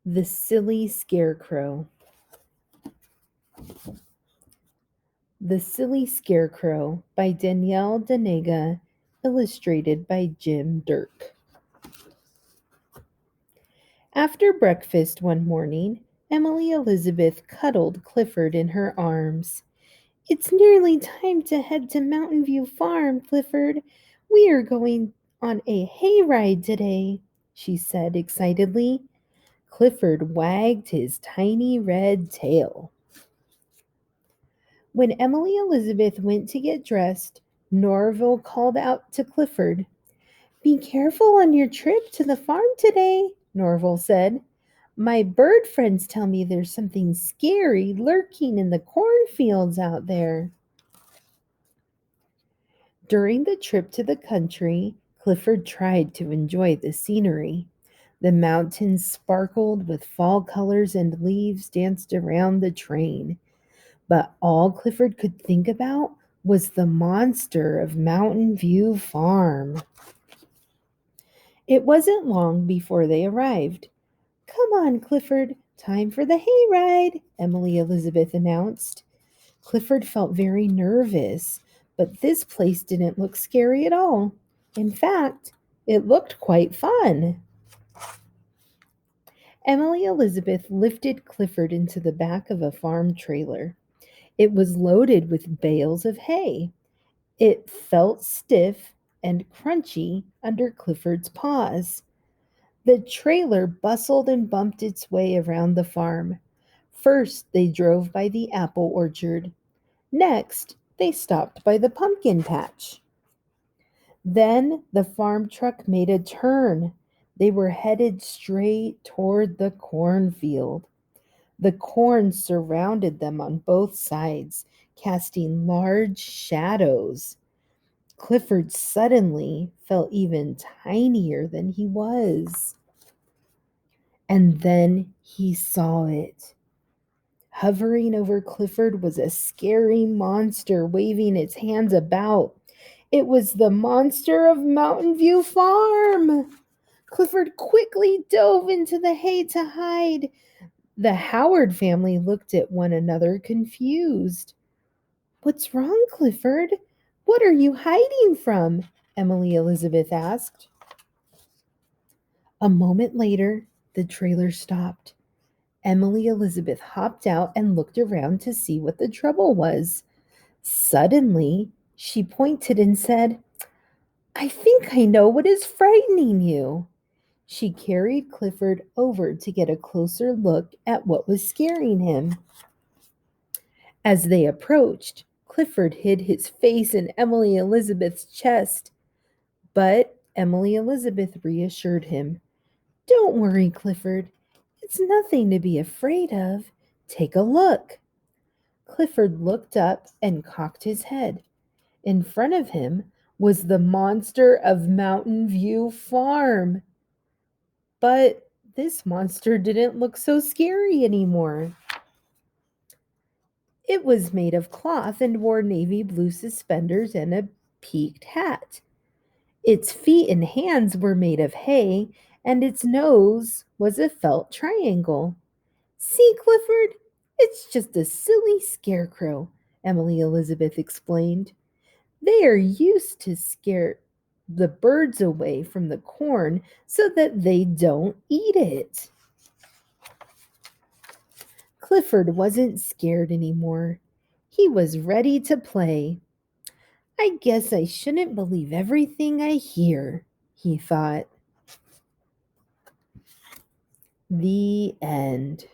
The Silly Scarecrow. The Silly Scarecrow by Danielle Denega, illustrated by Jim Dirk. After breakfast one morning, Emily Elizabeth cuddled Clifford in her arms. "It's nearly time to head to Mountain View Farm, Clifford. We are going on a hayride today," she said excitedly. Clifford wagged his tiny red tail. When Emily Elizabeth went to get dressed, Norval called out to Clifford. "Be careful on your trip to the farm today," Norval said. "My bird friends tell me there's something scary lurking in the cornfields out there." During the trip to the country, Clifford tried to enjoy the scenery. The mountains sparkled with fall colors and leaves danced around the train. But all Clifford could think about was the monster of Mountain View Farm. It wasn't long before they arrived. "Come on, Clifford, time for the hayride," Emily Elizabeth announced. Clifford felt very nervous, but this place didn't look scary at all. In fact, it looked quite fun. Emily Elizabeth lifted Clifford into the back of a farm trailer. It was loaded with bales of hay. It felt stiff and crunchy under Clifford's paws. The trailer bustled and bumped its way around the farm. First, they drove by the apple orchard. Next, they stopped by the pumpkin patch. Then the farm truck made a turn. They were headed straight toward the cornfield. The corn surrounded them on both sides, casting large shadows. Clifford suddenly felt even tinier than he was. And then he saw it. Hovering over Clifford was a scary monster waving its hands about. It was the monster of Mountain View Farm. Clifford quickly dove into the hay to hide. The Howard family looked at one another confused. "What's wrong, Clifford? What are you hiding from?" Emily Elizabeth asked. A moment later, the trailer stopped. Emily Elizabeth hopped out and looked around to see what the trouble was. Suddenly, she pointed and said, "I think I know what is frightening you." She carried Clifford over to get a closer look at what was scaring him. As they approached, Clifford hid his face in Emily Elizabeth's chest. But Emily Elizabeth reassured him. "Don't worry, Clifford. It's nothing to be afraid of. Take a look." Clifford looked up and cocked his head. In front of him was the monster of Mountain View Farm. But this monster didn't look so scary anymore. It was made of cloth and wore navy blue suspenders and a peaked hat. Its feet and hands were made of hay, and its nose was a felt triangle. "See, Clifford, it's just a silly scarecrow," Emily Elizabeth explained. "They are used to scare the birds away from the corn so that they don't eat it." Clifford wasn't scared anymore. He was ready to play. "I guess I shouldn't believe everything I hear," he thought. The end.